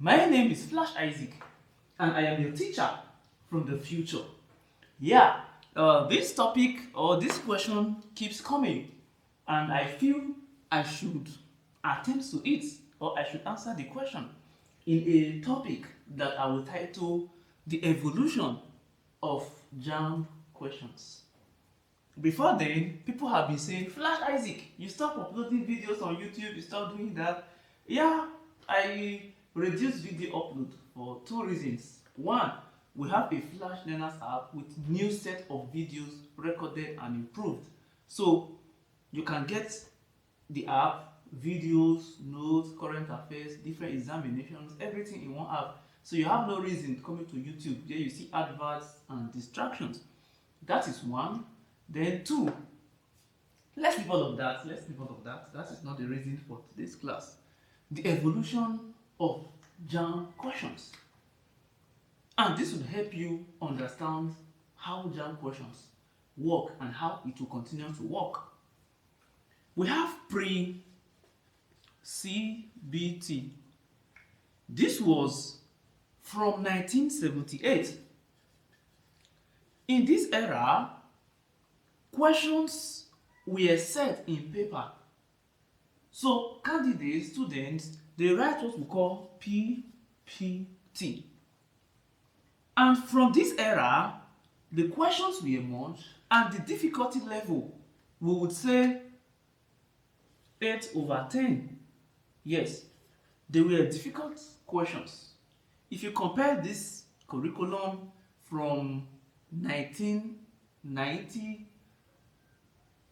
My name is Flash Isaac, and I am your teacher from the future. Yeah, this topic or this question keeps coming, and I feel I should attend to it or I should answer the question in a topic that I will title The Evolution of JAMB Questions. Before then, people have been saying, Flash Isaac, you stop uploading videos on YouTube, you stop doing that. Yeah, I reduced video upload for two reasons. One, we have a FlashLearners app with new set of videos recorded and improved. So you can get the app, videos, notes, current affairs, different examinations, everything in one app. So you have no reason coming to YouTube. There you see adverts and distractions. That is one. Then two, let's leave all of that. Let's leave all of that. That is not the reason for today's class. The evolution of JAMB questions. And this will help you understand how JAMB questions work and how it will continue to work. We have pre-CBT. This was from 1978. In this era, questions were set in paper. So candidates, students, they write what we call PPT. And from this era, the questions were emerged and the difficulty level, we would say 8/10. Yes, they were difficult questions. If you compare this curriculum from 1990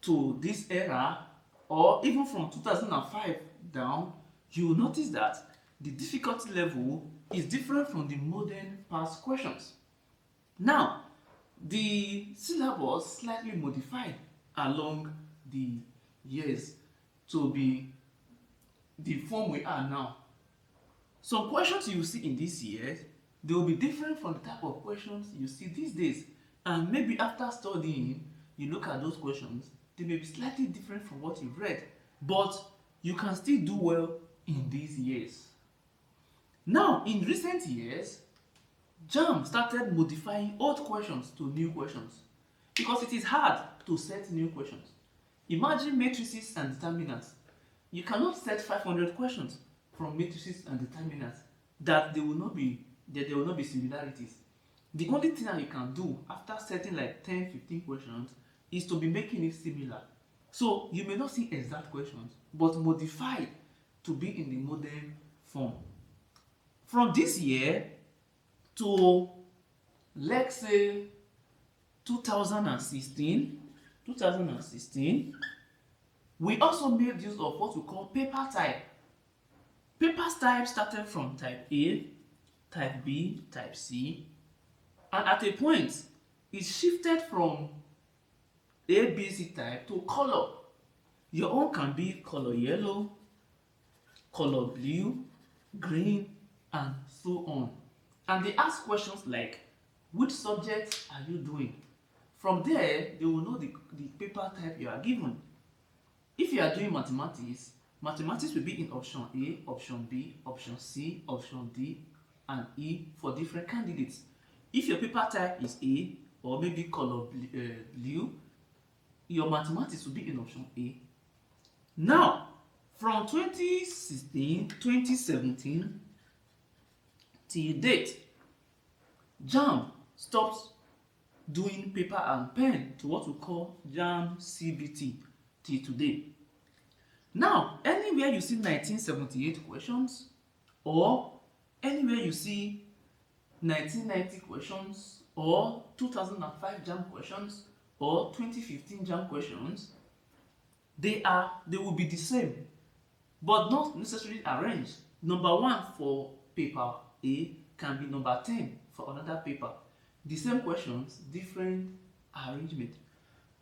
to this era, or even from 2005 down, you will notice that the difficulty level is different from the modern past questions. Now, the syllabus slightly modified along the years to be the form we are now. Some questions you see in this year, they will be different from the type of questions you see these days. And maybe after studying, you look at those questions, they may be slightly different from what you've read, but you can still do well in these years. Now, in recent years, JAMB started modifying old questions to new questions because it is hard to set new questions. Imagine matrices and determinants. You cannot set 500 questions from matrices and determinants that there will not be similarities. The only thing that you can do after setting like 10-15 questions is to be making it similar. So you may not see exact questions, but modified to be in the modern form. From this year to, let's say, 2016, we also made use of what we call paper type. Paper type started from type A, type B, type C, and at a point, it shifted from ABC type to color. Your own can be color yellow, color blue, green, and so on. And they ask questions like, which subject are you doing? From there, they will know the paper type you are given. If you are doing mathematics, mathematics will be in option A, option B, option C, option D, and E for different candidates. If your paper type is A, or maybe color blue, your mathematics will be in option A. Now, from 2016, 2017 till date, JAMB stopped doing paper and pen to what we call JAMB CBT till today. Now, anywhere you see 1978 questions, or anywhere you see 1990 questions, or 2005 JAMB questions, or 2015 JAMB questions, they will be the same, but not necessarily arranged. Number 1 for paper A can be number 10 for another paper. The same questions, different arrangement.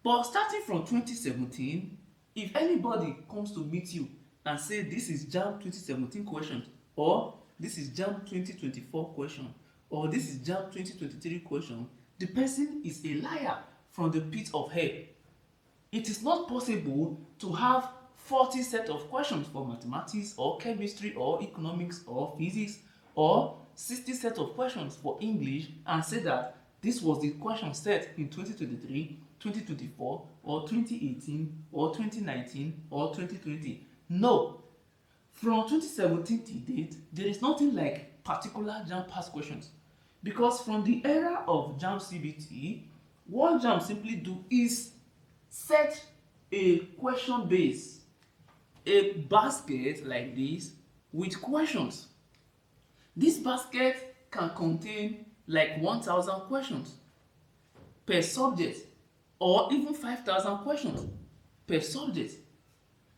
But starting from 2017, if anybody comes to meet you and say this is JAMB 2017 question, or this is JAMB 2024 question, or this is JAMB 2023 question, the person is a liar from the pit of hell. It is not possible to have 40 set of questions for mathematics or chemistry or economics or physics or 60 set of questions for English and say that this was the question set in 2023, 2024, or 2018, or 2019, or 2020. No. From 2017 to date, there is nothing like particular JAMB past questions. Because from the era of JAMB CBT, what JAMB simply do is set a question base, a basket like this with questions. This basket can contain like 1,000 questions per subject or even 5,000 questions per subject.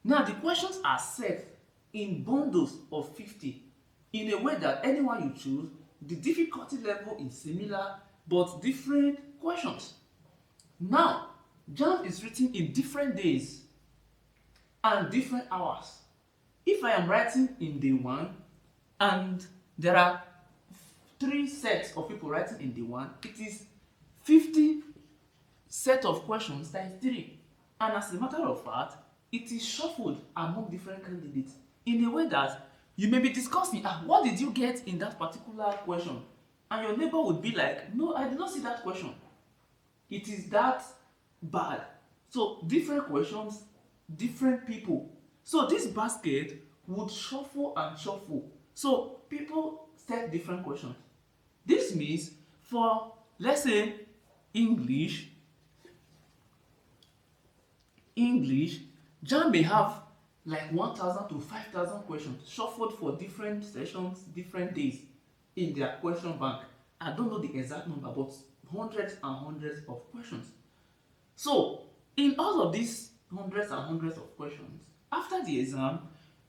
Now the questions are set in bundles of 50 in a way that anyone you choose, the difficulty level is similar but different questions. Now, JAMB is written in different days and different hours. If I am writing in day 1 and there are 3 sets of people writing in day 1, it is 50 set of questions times 3. And as a matter of fact, it is shuffled among different candidates in a way that you may be discussing, what did you get in that particular question? And your neighbor would be like, no, I did not see that question. It is that bad. So different questions, different people. So this basket would shuffle and shuffle. So people set different questions. This means for, let's say, English, JAMB may have like 1,000 to 5,000 questions shuffled for different sessions, different days in their question bank. I don't know the exact number, but hundreds and hundreds of questions. So in all of these hundreds and hundreds of questions, after the exam,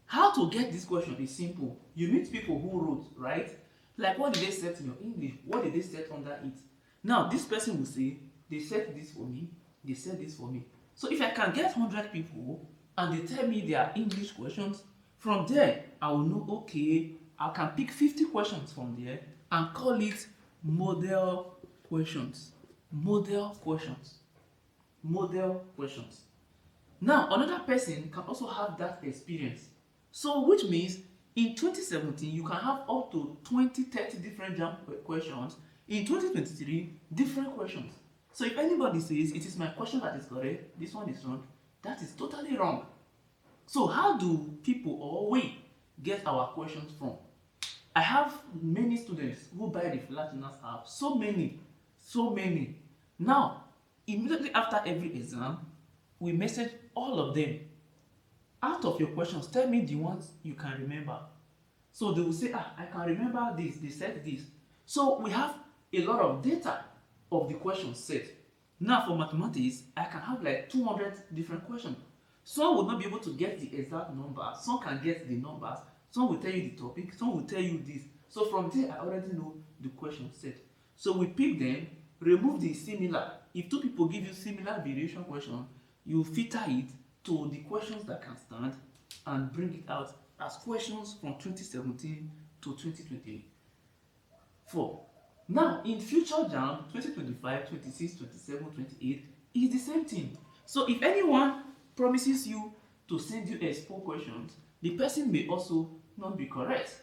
how to get this question is simple. You meet people who wrote, right? Like, what did they set in your English? What did they set under it? Now this person will say, they set this for me, they said this for me. So if I can get 100 people and they tell me their English questions, from there I will know, okay, I can pick 50 questions from there and call it model questions. Model questions. Model questions. Now another person can also have that experience. So which means in 2017 you can have up to 20-30 different JAMB questions. In 2023, different questions. So if anybody says it is my question that is correct, this one is wrong, that is totally wrong. So how do people or we get our questions from? I have many students who buy the FlashLearners app, so many. Now, immediately after every exam, we message all of them. Out of your questions, tell me the ones you can remember. So they will say, I can remember this, they said this. So we have a lot of data of the question set. Now for mathematics, I can have like 200 different questions. Some will not be able to get the exact number, some can get the numbers, some will tell you the topic, some will tell you this. So from there, I already know the question set. So we pick them, remove the similar. If 2 people give you similar variation question, you filter it to the questions that can stand and bring it out as questions from 2017 to 2024. Now, in future JAMB, 2025, 26, 27, 28, is the same thing. So if anyone promises you to send you expo questions, the person may also not be correct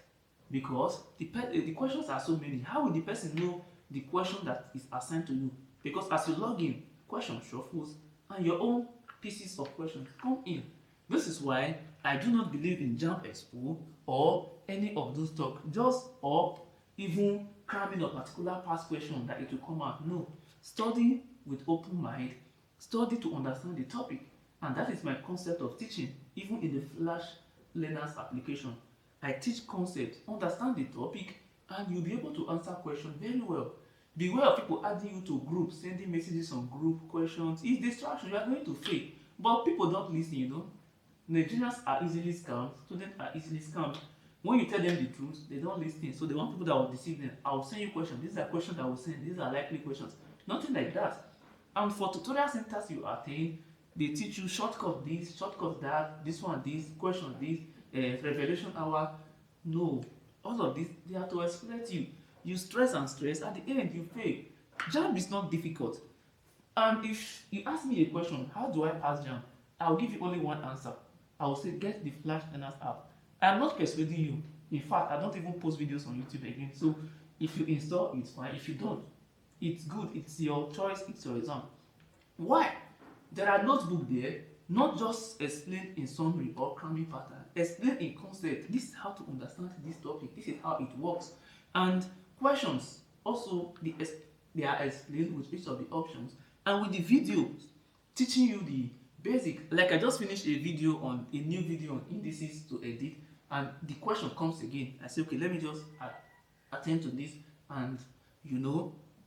because the questions are so many. How will the person know the question that is assigned to you? Because as you log in, question shuffles and your own pieces of questions come in. This is why I do not believe in JAMB Expo or any of those talk, just or even cramming a particular past question that it will come out. No, study with open mind, study to understand the topic, and that is my concept of teaching. Even in the FlashLearners application, I teach concepts, understand the topic, and you'll be able to answer questions very well. Beware of people adding you to groups, sending messages on group questions. It's distraction, you are going to fail. But people don't listen, you know. Nigerians are easily scammed, students are easily scammed. When you tell them the truth, they don't listen. So they want people that will deceive them. I will send you questions. These are questions I will send. These are likely questions. Nothing like that. And for tutorial centers you attend, they teach you shortcut this, shortcut that, this one this, question this, revelation hour. No. All of this, they are to exploit you. You stress and stress, at the end you fail. JAMB is not difficult. And if you ask me a question, how do I pass JAMB? I will give you only one answer. I will say, get the FlashLearners app. I am not persuading you. In fact, I don't even post videos on YouTube again. So if you install, it's fine. If you don't, it's good. It's your choice. It's your exam. Why? There are notebooks there, not just explain in summary or cramming pattern. Explain in concept. This is how to understand this topic. This is how it works. And questions also they are explained with each of the options and with the videos teaching you the basic. Like I just finished a new video on indices to edit, and the question comes again. I say, okay, let me just attend to this and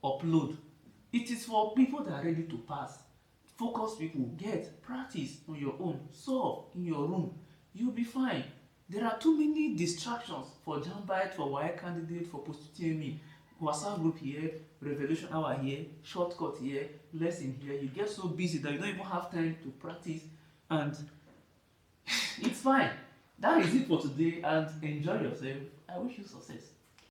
upload. It is for people that are ready to pass. Focus people, get practice on your own, solve in your room. You'll be fine. There are too many distractions for JAMB, for wire candidate, for post-TME. WhatsApp group here, revolution hour here, shortcut here, lesson here. You get so busy that you don't even have time to practice, and it's fine. That is it for today, and enjoy yourself. I wish you success.